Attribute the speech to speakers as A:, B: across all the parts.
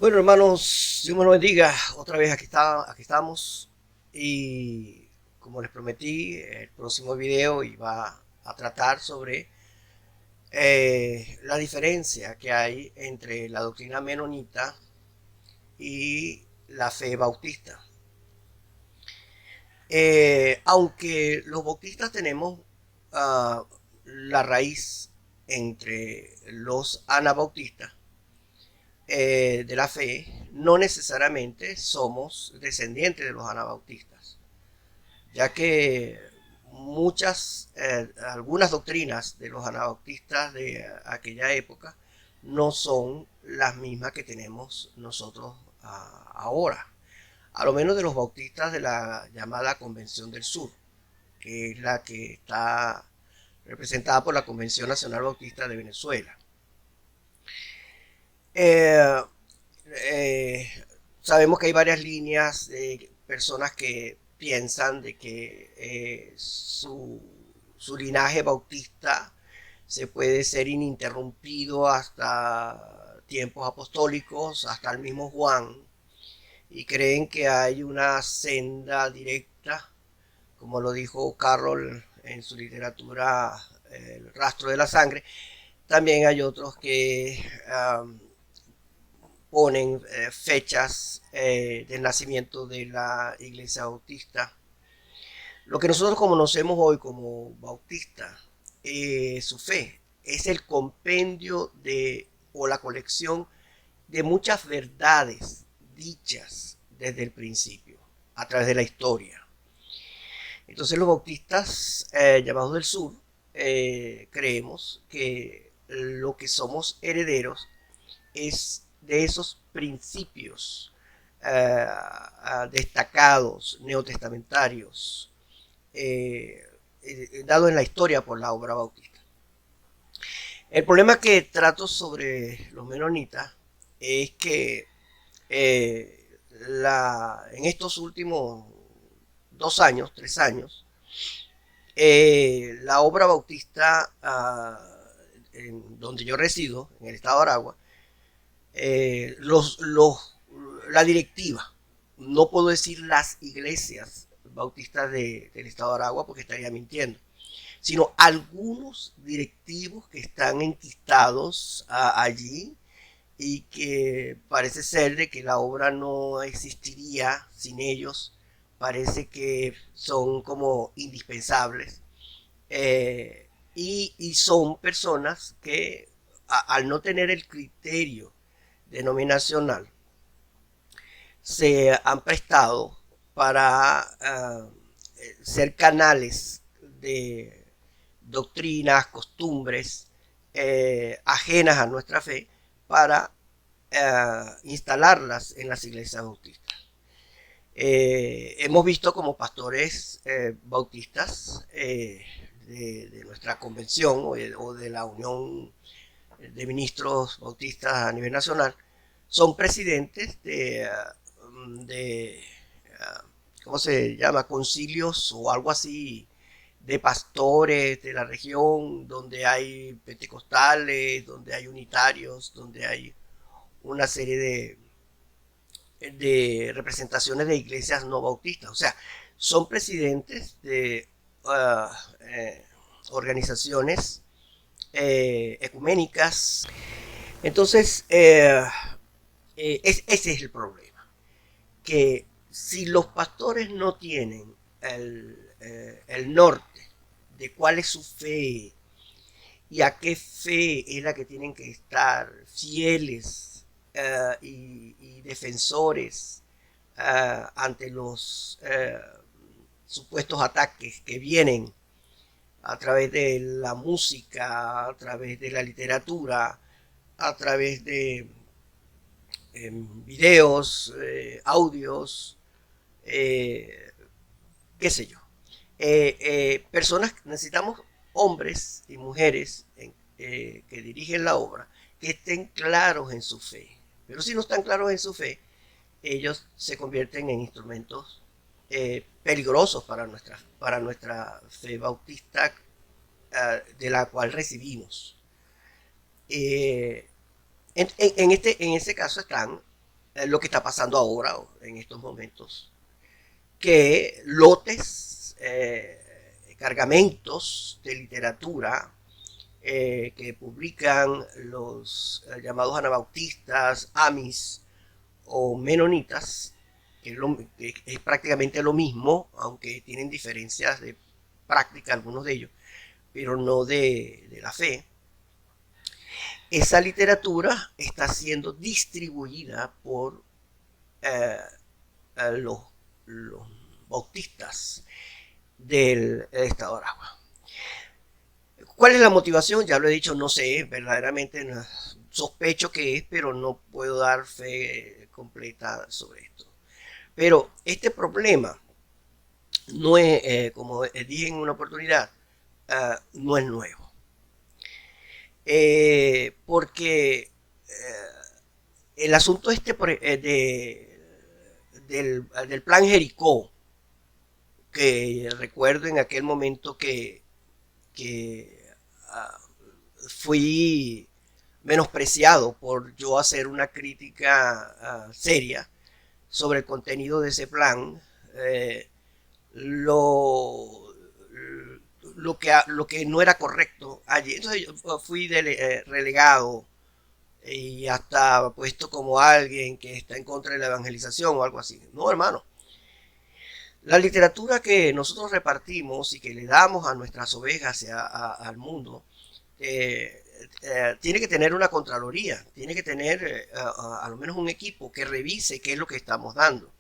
A: Bueno, hermanos, Dios me lo bendiga. Otra vez aquí estamos. Y como les prometí, el próximo video iba a tratar sobre la diferencia que hay entre la doctrina menonita y la fe bautista. Aunque los bautistas tenemos la raíz entre los anabautistas, de la fe, no necesariamente somos descendientes de los anabautistas, ya que algunas doctrinas de los anabautistas de aquella época no son las mismas que tenemos nosotros ahora, a lo menos de los bautistas de la llamada Convención del Sur, que es la que está representada por la Convención Nacional Bautista de Venezuela. Eh, eh, Sabemos que hay varias líneas de personas que piensan de que su linaje bautista se puede ser ininterrumpido hasta tiempos apostólicos, hasta el mismo Juan, y creen que hay una senda directa, como lo dijo Carroll en su literatura El rastro de la sangre. También hay otros que ponen fechas del nacimiento de la iglesia bautista. Lo que nosotros conocemos hoy como bautista, su fe, es el compendio de o la colección de muchas verdades dichas desde el principio, a través de la historia. Entonces los bautistas llamados del sur creemos que lo que somos herederos es de esos principios destacados, neotestamentarios, dados en la historia por la obra bautista. El problema que trato sobre los menonitas es que en estos últimos 2 años, 3 años, la obra bautista en donde yo resido, en el estado de Aragua, eh, los, los, la directiva, no puedo decir las iglesias bautistas del estado de Aragua porque estaría mintiendo, sino algunos directivos que están enquistados allí y que parece ser de que la obra no existiría sin ellos, parece que son como indispensables, y son personas que al no tener el criterio denominacional se han prestado para ser canales de doctrinas, costumbres ajenas a nuestra fe para instalarlas en las iglesias bautistas. Hemos visto como pastores bautistas de nuestra convención o de la Unión de Ministros Bautistas a nivel nacional, son presidentes de ¿cómo se llama? Concilios o algo así, de pastores de la región, donde hay pentecostales, donde hay unitarios, donde hay una serie de representaciones de iglesias no bautistas. O sea, son presidentes de organizaciones ecuménicas. Entonces, ese es el problema, que si los pastores no tienen el norte de cuál es su fe y a qué fe es la que tienen que estar fieles y defensores ante los supuestos ataques que vienen a través de la música, a través de la literatura, a través de videos, audios, eh, qué sé yo. Personas, necesitamos hombres y mujeres que dirigen la obra que estén claros en su fe. Pero si no están claros en su fe, ellos se convierten en instrumentos peligrosos para nuestra fe bautista de la cual recibimos. En este caso están lo que está pasando ahora en estos momentos, que lotes, cargamentos de literatura que publican los llamados anabautistas, amis o menonitas, que es prácticamente lo mismo, aunque tienen diferencias de práctica algunos de ellos, pero no de la fe. Esa literatura está siendo distribuida por eh, los bautistas del estado de Aragua. ¿Cuál es la motivación? Ya lo he dicho, no sé, verdaderamente no, sospecho que es, pero no puedo dar fe completa sobre esto. Pero este problema no es, como dije en una oportunidad, no es nuevo. Porque el asunto este del plan Jericó, que recuerdo en aquel momento que fui menospreciado por yo hacer una crítica seria sobre el contenido de ese plan, eh, lo, lo que no era correcto allí. Entonces yo fui relegado y hasta puesto como alguien que está en contra de la evangelización o algo así. No, hermano. La literatura que nosotros repartimos y que le damos a nuestras ovejas y al mundo eh, tiene que tener una contraloría, tiene que tener a lo menos un equipo que revise qué es lo que estamos dando.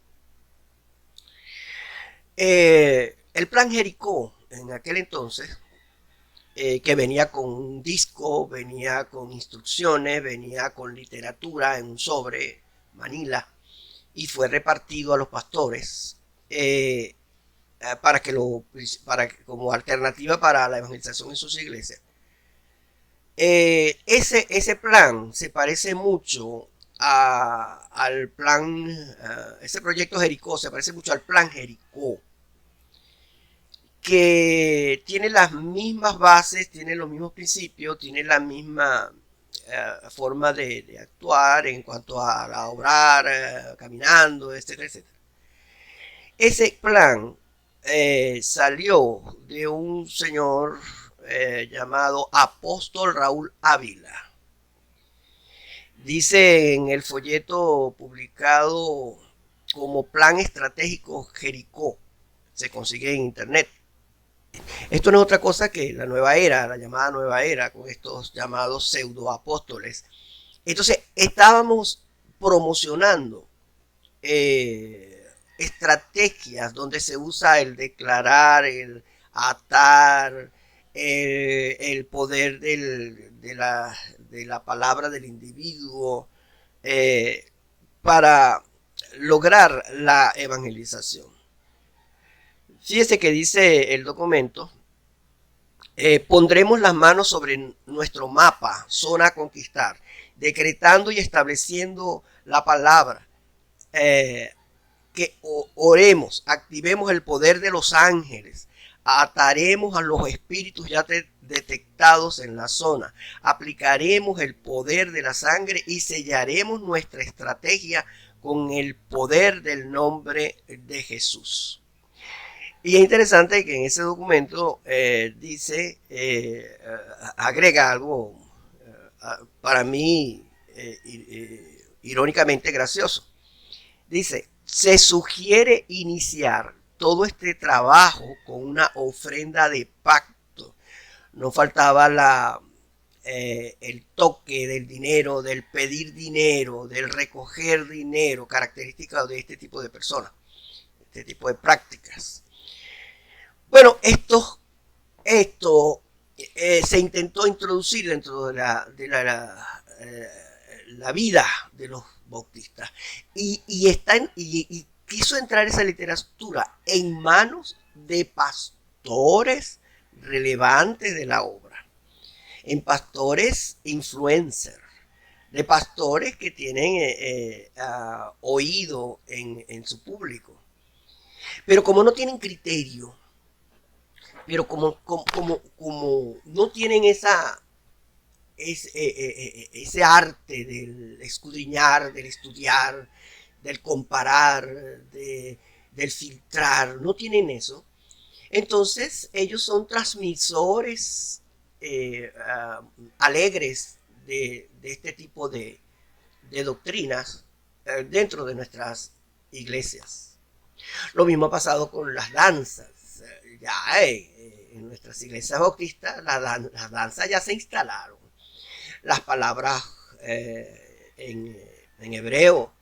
A: El plan Jericó en aquel entonces, que venía con un disco, venía con instrucciones, venía con literatura en un sobre, Manila, y fue repartido a los pastores para que como alternativa para la evangelización en sus iglesias. Ese plan se parece mucho al plan, ese proyecto Jericó se parece mucho al plan Jericó, que tiene las mismas bases, tiene los mismos principios, tiene la misma forma de actuar en cuanto a obrar, caminando, etcétera, etcétera. Ese plan salió de un señor llamado Apóstol Raúl Ávila. Dice en el folleto publicado como Plan Estratégico Jericó, se consigue en internet. Esto no es otra cosa que la nueva era, la llamada nueva era, con estos llamados pseudoapóstoles. Entonces, estábamos promocionando estrategias donde se usa el declarar, el atar, el poder de la palabra del individuo para lograr la evangelización. Fíjese que dice el documento, pondremos las manos sobre nuestro mapa, zona a conquistar, decretando y estableciendo la palabra, que oremos, activemos el poder de los ángeles, ataremos a los espíritus ya detectados en la zona, aplicaremos el poder de la sangre y sellaremos nuestra estrategia con el poder del nombre de Jesús. Y es interesante que en ese documento dice, agrega algo para mí irónicamente gracioso. Dice, se sugiere iniciar todo este trabajo con una ofrenda de pacto. No faltaba el toque del dinero, del pedir dinero, del recoger dinero, característica de este tipo de personas, este tipo de prácticas. Bueno, esto se intentó introducir dentro de la vida de los bautistas y quiso entrar esa literatura en manos de pastores relevantes de la obra, en pastores influencers, de pastores que tienen oído en su público, pero como no tienen criterio, pero como no tienen ese arte del escudriñar, del estudiar, del comparar, del filtrar, no tienen eso. Entonces ellos son transmisores alegres de este tipo de doctrinas dentro de nuestras iglesias. Lo mismo ha pasado con las danzas. Ya en nuestras iglesias bautistas las danzas ya se instalaron. Las palabras en hebreo,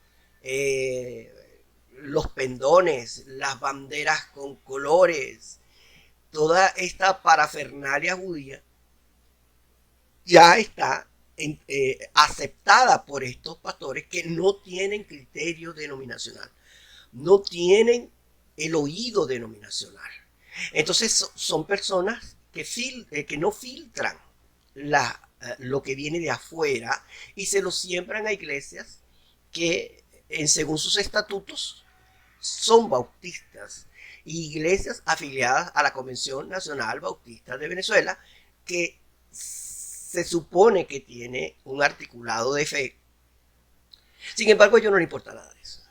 A: los pendones, las banderas con colores, toda esta parafernalia judía ya está aceptada por estos pastores que no tienen criterio denominacional, no tienen el oído denominacional. Entonces son personas que no filtran lo que viene de afuera y se lo siembran a iglesias que según sus estatutos son bautistas, iglesias afiliadas a la Convención Nacional Bautista de Venezuela, que se supone que tiene un articulado de fe. Sin embargo, a ellos no le importa nada de eso.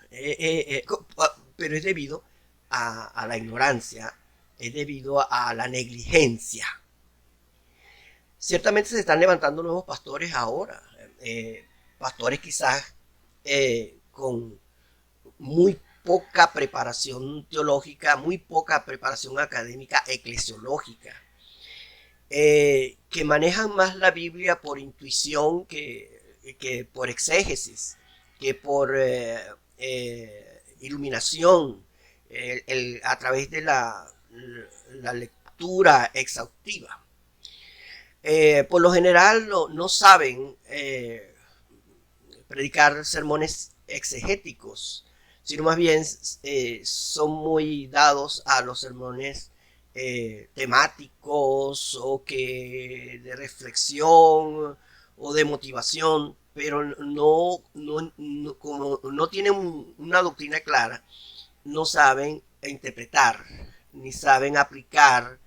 A: Pero es debido a la ignorancia, es debido a la negligencia. Ciertamente se están levantando nuevos pastores ahora, pastores quizás con muy poca preparación teológica, muy poca preparación académica eclesiológica, que manejan más la Biblia por intuición que por exégesis, que por iluminación, a través de la lectura exhaustiva. Por lo general no saben predicar sermones exegéticos, sino más bien son muy dados a los sermones temáticos o que de reflexión o de motivación, pero como no tienen una doctrina clara, no saben interpretar ni saben aplicar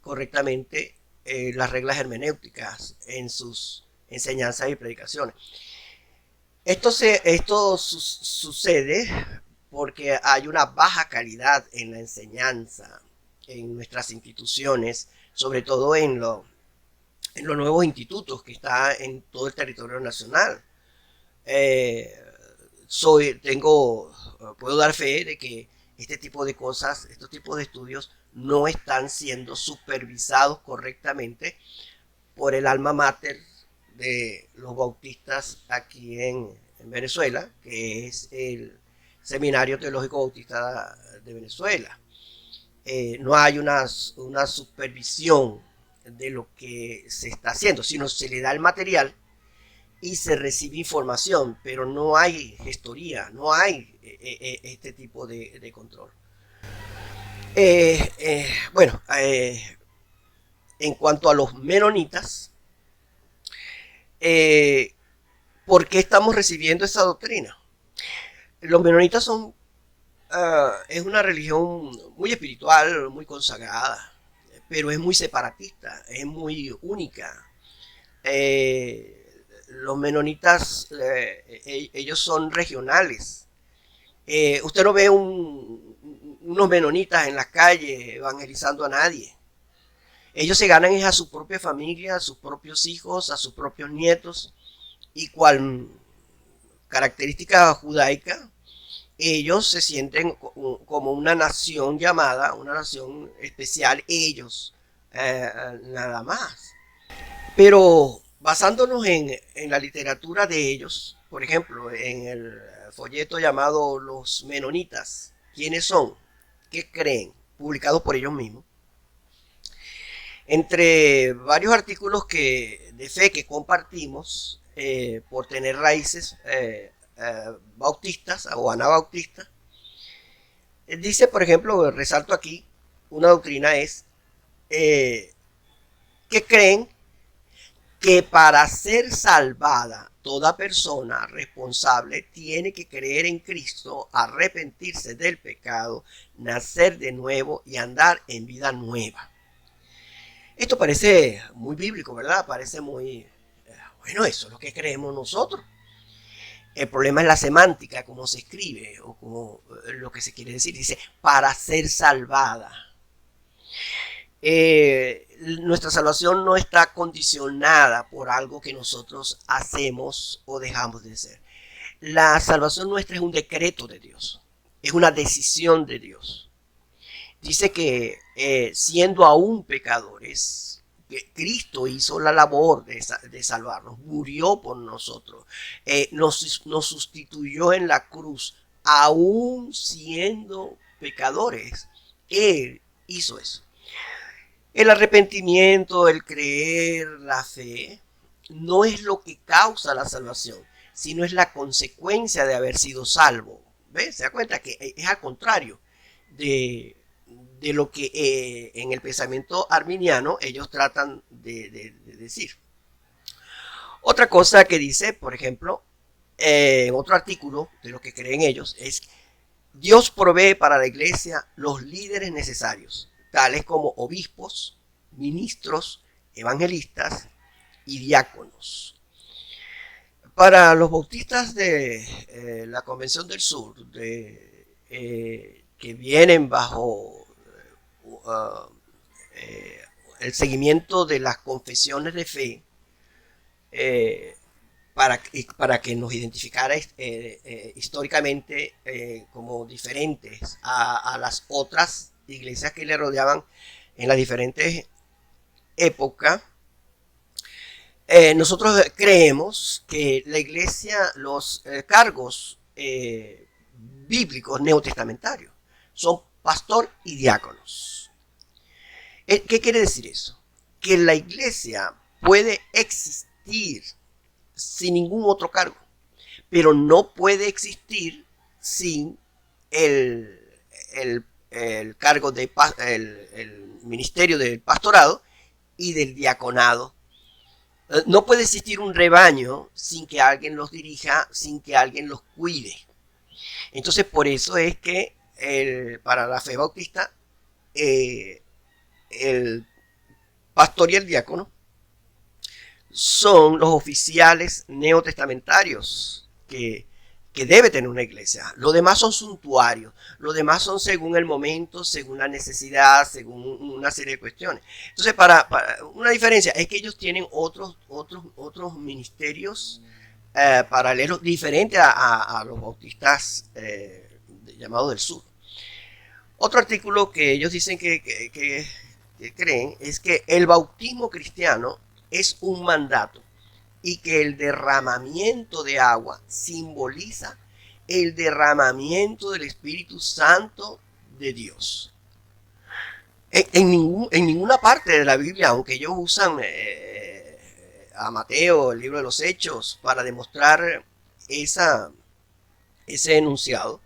A: correctamente las reglas hermenéuticas en sus enseñanzas y predicaciones. Esto sucede porque hay una baja calidad en la enseñanza en nuestras instituciones, sobre todo en los nuevos institutos que están en todo el territorio nacional. Puedo dar fe de que este tipo de cosas, estos tipos de estudios no están siendo supervisados correctamente por el alma mater de los bautistas aquí en Venezuela, que es el Seminario Teológico Bautista de Venezuela. No hay una supervisión de lo que se está haciendo, sino se le da el material y se recibe información, pero no hay gestoría, no hay este tipo de control. Bueno, en cuanto a los menonitas, ¿por qué estamos recibiendo esa doctrina? Los menonitas es una religión muy espiritual, muy consagrada, pero es muy separatista, es muy única. Los menonitas, ellos son regionales. Usted no ve unos menonitas en las calles evangelizando a nadie. Ellos se ganan a su propia familia, a sus propios hijos, a sus propios nietos, y cual característica judaica, ellos se sienten como una nación llamada, una nación especial, ellos, nada más. Pero basándonos en la literatura de ellos, por ejemplo, en el folleto llamado Los Menonitas, ¿quiénes son? ¿Qué creen? Publicados por ellos mismos. Entre varios artículos de fe que compartimos por tener raíces bautistas o anabautistas, dice, por ejemplo, resalto aquí, una doctrina es que creen que para ser salvada toda persona responsable tiene que creer en Cristo, arrepentirse del pecado, nacer de nuevo y andar en vida nueva. Esto parece muy bíblico, ¿verdad? Parece muy Bueno, eso es lo que creemos nosotros. El problema es la semántica, cómo se escribe o cómo, lo que se quiere decir. Dice, para ser salvada. Nuestra salvación no está condicionada por algo que nosotros hacemos o dejamos de hacer. La salvación nuestra es un decreto de Dios, es una decisión de Dios. Dice que siendo aún pecadores, que Cristo hizo la labor de salvarnos, murió por nosotros, nos sustituyó en la cruz, aún siendo pecadores. Él hizo eso. El arrepentimiento, el creer, la fe, no es lo que causa la salvación, sino es la consecuencia de haber sido salvo. ¿Ves? Se da cuenta que es al contrario de, de lo que en el pensamiento arminiano ellos tratan de decir. Otra cosa que dice, por ejemplo, en otro artículo de lo que creen ellos, es Dios provee para la iglesia los líderes necesarios, tales como obispos, ministros, evangelistas y diáconos. Para los bautistas de la Convención del Sur, que vienen bajo el seguimiento de las confesiones de fe, para que nos identificara históricamente como diferentes a las otras iglesias que le rodeaban en las diferentes épocas. Nosotros creemos que la iglesia, los cargos bíblicos neotestamentarios son pastor y diáconos. ¿Qué quiere decir eso? Que la iglesia puede existir sin ningún otro cargo, pero no puede existir sin el cargo de el ministerio del pastorado y del diaconado. No puede existir un rebaño sin que alguien los dirija, sin que alguien los cuide. Entonces, por eso es que para la fe bautista, el pastor y el diácono son los oficiales neotestamentarios que debe tener una iglesia. Los demás son suntuarios, los demás son según el momento, según la necesidad, según una serie de cuestiones. Entonces, para una diferencia es que ellos tienen otros ministerios paralelos diferentes a los bautistas llamados del sur. Otro artículo que ellos dicen que creen es que el bautismo cristiano es un mandato y que el derramamiento de agua simboliza el derramamiento del Espíritu Santo de Dios. En ninguna parte de la Biblia, aunque ellos usan a Mateo, el libro de los Hechos, para demostrar ese enunciado,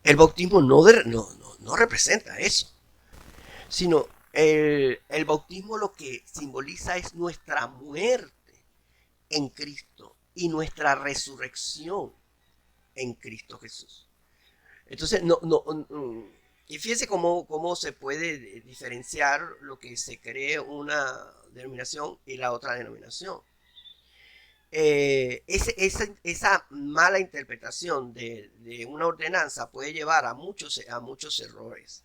A: el bautismo no representa eso, sino el bautismo lo que simboliza es nuestra muerte en Cristo y nuestra resurrección en Cristo Jesús. Entonces, y fíjense cómo se puede diferenciar lo que se cree una denominación y la otra denominación. Esa mala interpretación de una ordenanza puede llevar a muchos errores.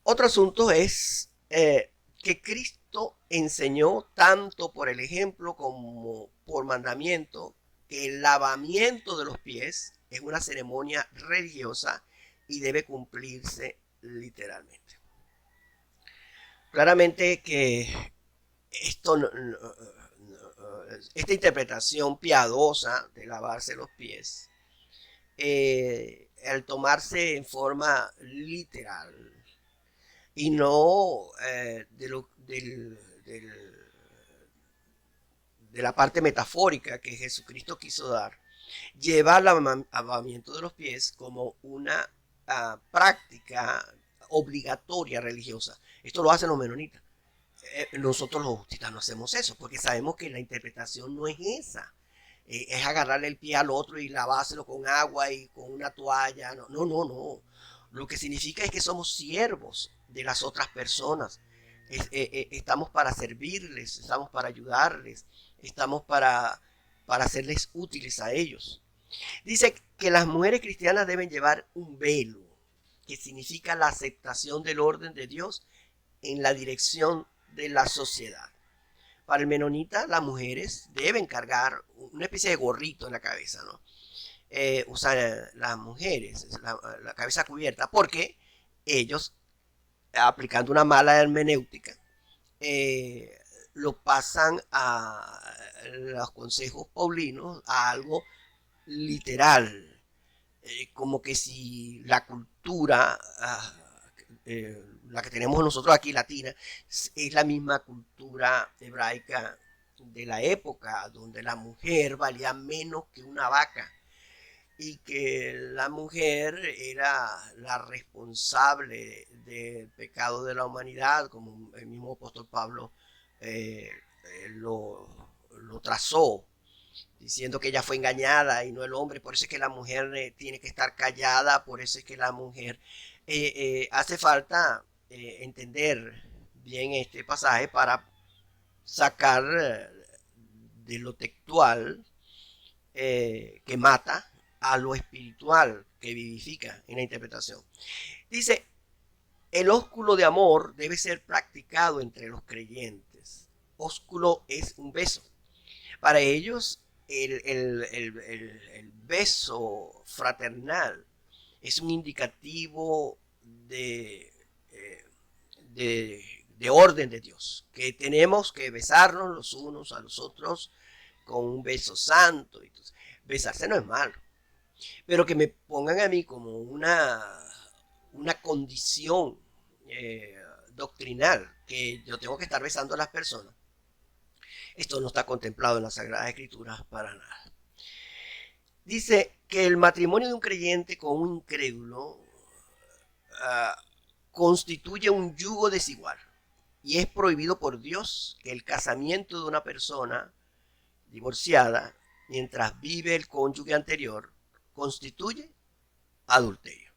A: Otro asunto es que Cristo enseñó tanto por el ejemplo como por mandamiento que el lavamiento de los pies es una ceremonia religiosa y debe cumplirse literalmente. Claramente que esta interpretación piadosa de lavarse los pies, al tomarse en forma literal y no de la parte metafórica que Jesucristo quiso dar, lleva al lavamiento de los pies como una práctica obligatoria religiosa. Esto lo hacen los menonitas. Nosotros los bautistas no hacemos eso porque sabemos que la interpretación no es esa. Es agarrarle el pie al otro y lavárselo con agua y con una toalla. No. Lo que significa es que somos siervos de las otras personas. Estamos para servirles, estamos para ayudarles, estamos para hacerles útiles a ellos. Dice que las mujeres cristianas deben llevar un velo, que significa la aceptación del orden de Dios en la dirección de la sociedad. Para el menonita, las mujeres deben cargar una especie de gorrito en la cabeza, ¿no? Usan las mujeres la cabeza cubierta, porque ellos, aplicando una mala hermenéutica, lo pasan a los consejos paulinos a algo literal, como que si la cultura, la que tenemos nosotros aquí, latina, es la misma cultura hebraica de la época, donde la mujer valía menos que una vaca y que la mujer era la responsable del pecado de la humanidad, como el mismo apóstol Pablo eh, lo trazó, diciendo que ella fue engañada y no el hombre. Por eso es que la mujer tiene que estar callada, por eso es que la mujer hace falta entender bien este pasaje para sacar de lo textual que mata a lo espiritual que vivifica en la interpretación. Dice, el ósculo de amor debe ser practicado entre los creyentes. Ósculo es un beso. Para ellos, el beso fraternal es un indicativo de orden de Dios, que tenemos que besarnos los unos a los otros con un beso santo. Entonces, besarse no es malo, pero que me pongan a mí como una condición doctrinal, que yo tengo que estar besando a las personas. Esto no está contemplado en las Sagradas Escrituras para nada. Dice que el matrimonio de un creyente con un incrédulo constituye un yugo desigual y es prohibido por Dios que el casamiento de una persona divorciada mientras vive el cónyuge anterior constituye adulterio.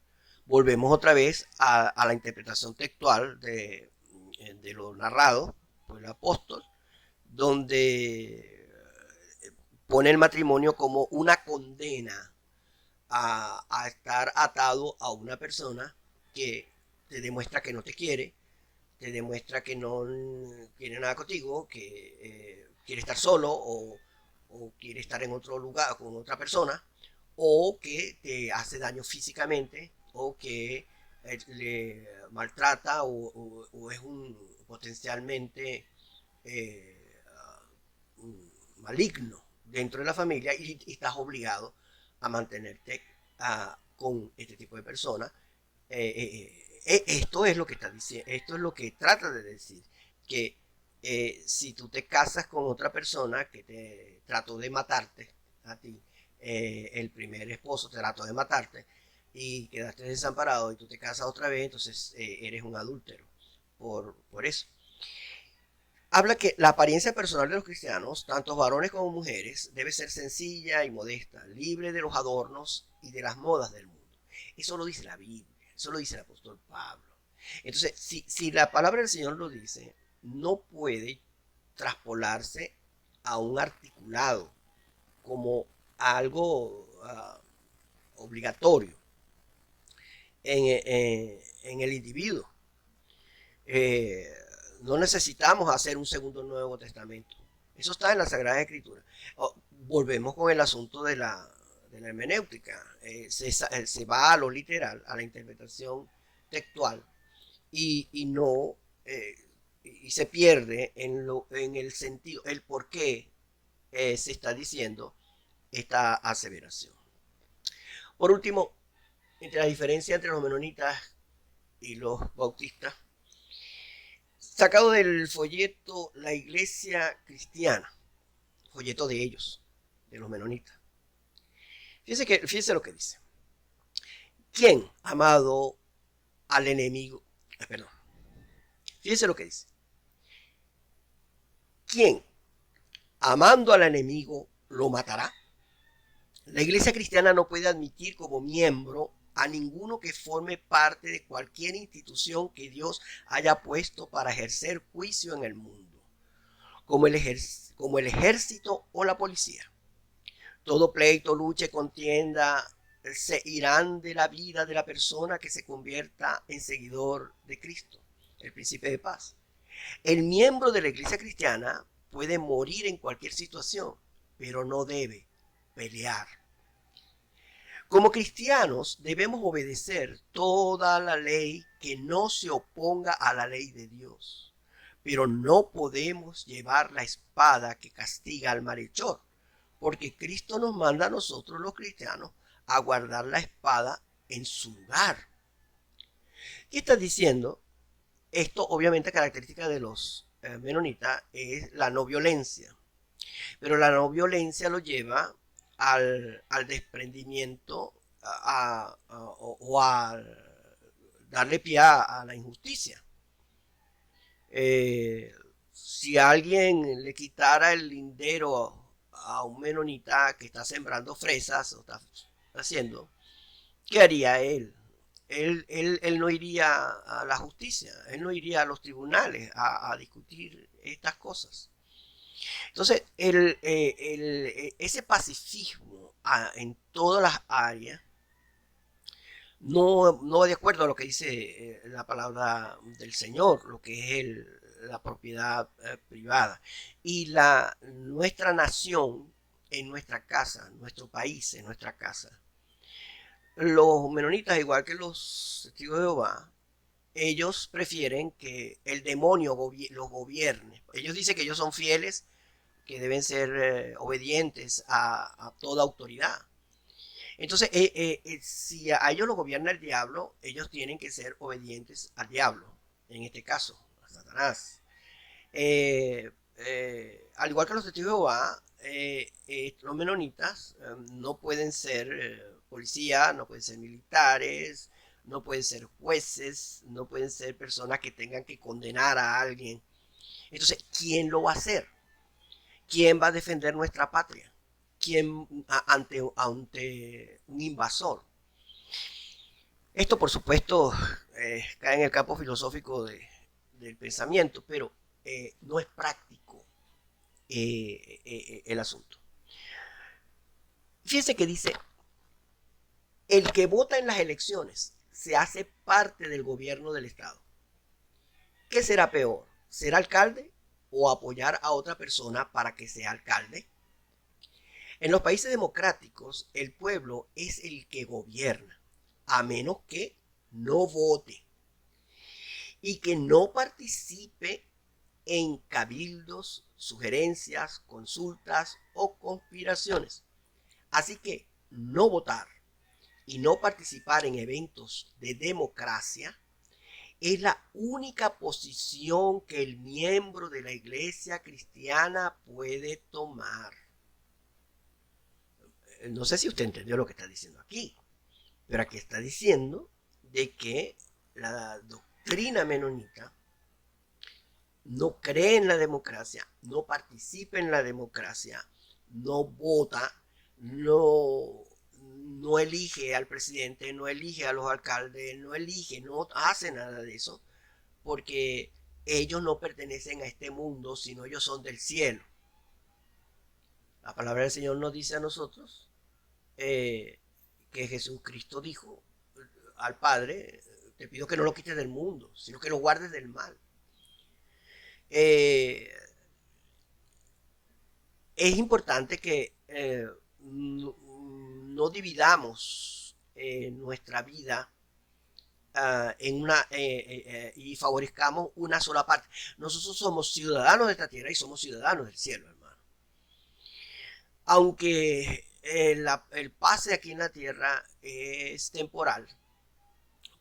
A: Volvemos otra vez a la interpretación textual de lo narrado por el apóstol, donde pone el matrimonio como una condena a estar atado a una persona que te demuestra que no te quiere, te demuestra que no quiere nada contigo, que quiere estar solo o quiere estar en otro lugar con otra persona, o que te hace daño físicamente, o que le maltrata o es un potencialmente maligno dentro de la familia y estás obligado a mantenerte con este tipo de personas. Esto es lo que está diciendo, esto es lo que trata de decir, que si tú te casas con otra persona que te trató de matarte a ti, el primer esposo te trató de matarte y quedaste desamparado y tú te casas otra vez, entonces eres un adúltero por eso. Habla que la apariencia personal de los cristianos, tanto varones como mujeres, debe ser sencilla y modesta, libre de los adornos y de las modas del mundo. Eso lo dice la Biblia, eso lo dice el apóstol Pablo. Entonces, si la palabra del Señor lo dice, no puede traspolarse a un articulado como algo obligatorio en el individuo. No necesitamos hacer un segundo Nuevo Testamento. Eso está en la Sagrada Escritura. Volvemos con el asunto de la hermenéutica. Se va a lo literal, a la interpretación textual, y no y se pierde en el sentido, el por qué se está diciendo esta aseveración. Por último, entre la diferencia entre los menonitas y los bautistas, sacado del folleto La Iglesia Cristiana, folleto de ellos, de los menonitas. Fíjese lo que dice. ¿Quién, amado al enemigo? Perdón. Fíjese lo que dice. ¿Quién, amando al enemigo, lo matará? La Iglesia Cristiana no puede admitir como miembro a ninguno que forme parte de cualquier institución que Dios haya puesto para ejercer juicio en el mundo, como el ejército o la policía. Todo pleito, lucha y contienda se irán de la vida de la persona que se convierta en seguidor de Cristo, el príncipe de paz. El miembro de la iglesia cristiana puede morir en cualquier situación, pero no debe pelear. Como cristianos debemos obedecer toda la ley que no se oponga a la ley de Dios, pero no podemos llevar la espada que castiga al malhechor, porque Cristo nos manda a nosotros los cristianos a guardar la espada en su lugar. ¿Qué está diciendo? Esto obviamente característica de los menonitas es la no violencia, pero la no violencia lo lleva al desprendimiento o a darle pie a la injusticia. Si alguien le quitara el lindero a un menonita que está sembrando fresas o está haciendo, ¿qué haría él? Él no iría a la justicia, él no iría a los tribunales a discutir estas cosas. Entonces, ese pacifismo en todas las áreas no va de acuerdo a lo que dice la palabra del Señor, lo que es la propiedad privada. Y nuestra nación en nuestra casa, nuestro país en nuestra casa. Los menonitas, igual que los testigos de Jehová, ellos prefieren que el demonio los gobierne. Ellos dicen que ellos son fieles, que deben ser obedientes a toda autoridad. Entonces, si a ellos los gobierna el diablo, ellos tienen que ser obedientes al diablo, en este caso, a Satanás. Al igual que los testigos de Jehová, los menonitas no pueden ser policías, no pueden ser militares, no pueden ser jueces, no pueden ser personas que tengan que condenar a alguien. Entonces, ¿quién lo va a hacer? ¿Quién va a defender nuestra patria? ¿Quién ante un invasor? Esto, por supuesto, cae en el campo filosófico del pensamiento, pero no es práctico el asunto. Fíjense que dice, el que vota en las elecciones se hace parte del gobierno del Estado. ¿Qué será peor? ¿Ser alcalde o apoyar a otra persona para que sea alcalde? En los países democráticos, el pueblo es el que gobierna, a menos que no vote y que no participe en cabildos, sugerencias, consultas o conspiraciones. Así que no votar y no participar en eventos de democracia es la única posición que el miembro de la iglesia cristiana puede tomar. No sé si usted entendió lo que está diciendo aquí, pero aquí está diciendo de que la doctrina menonita no cree en la democracia, no participa en la democracia, no vota, no elige al presidente, no elige a los alcaldes, no hace nada de eso, porque ellos no pertenecen a este mundo, sino ellos son del cielo. La palabra del Señor nos dice a nosotros que Jesucristo dijo al Padre, te pido que no lo quites del mundo, sino que lo guardes del mal. Es importante que no dividamos nuestra vida y favorezcamos una sola parte. Nosotros somos ciudadanos de esta tierra y somos ciudadanos del cielo, hermano. Aunque el pase aquí en la tierra es temporal,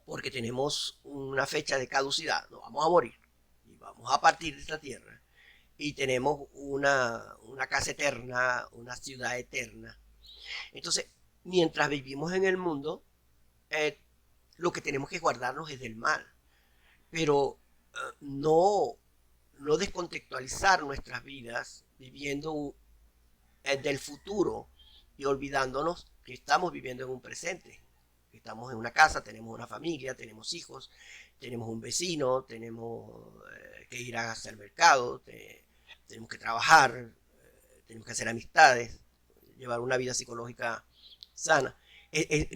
A: porque tenemos una fecha de caducidad, nos vamos a morir y vamos a partir de esta tierra y tenemos una casa eterna, una ciudad eterna. Entonces, mientras vivimos en el mundo, lo que tenemos que guardarnos es del mal, pero no descontextualizar nuestras vidas viviendo del futuro y olvidándonos que estamos viviendo en un presente, estamos en una casa, tenemos una familia, tenemos hijos, tenemos un vecino, tenemos que ir a hacer mercado, tenemos que trabajar, tenemos que hacer amistades, llevar una vida psicológica sana.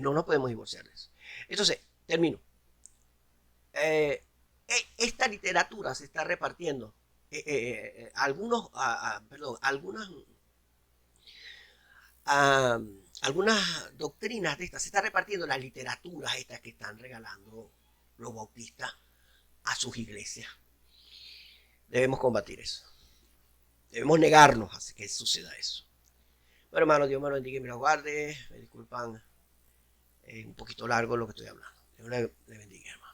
A: No nos podemos divorciar de eso. Entonces, termino. Eh, Esta literatura se está repartiendo. Algunas doctrinas de estas se están repartiendo en las literaturas estas que están regalando los bautistas a sus iglesias. Debemos combatir eso. Debemos negarnos a que suceda eso. Bueno, hermano, Dios me lo bendiga y me lo guarde. Me disculpan, es un poquito largo lo que estoy hablando. Dios le bendiga, hermano.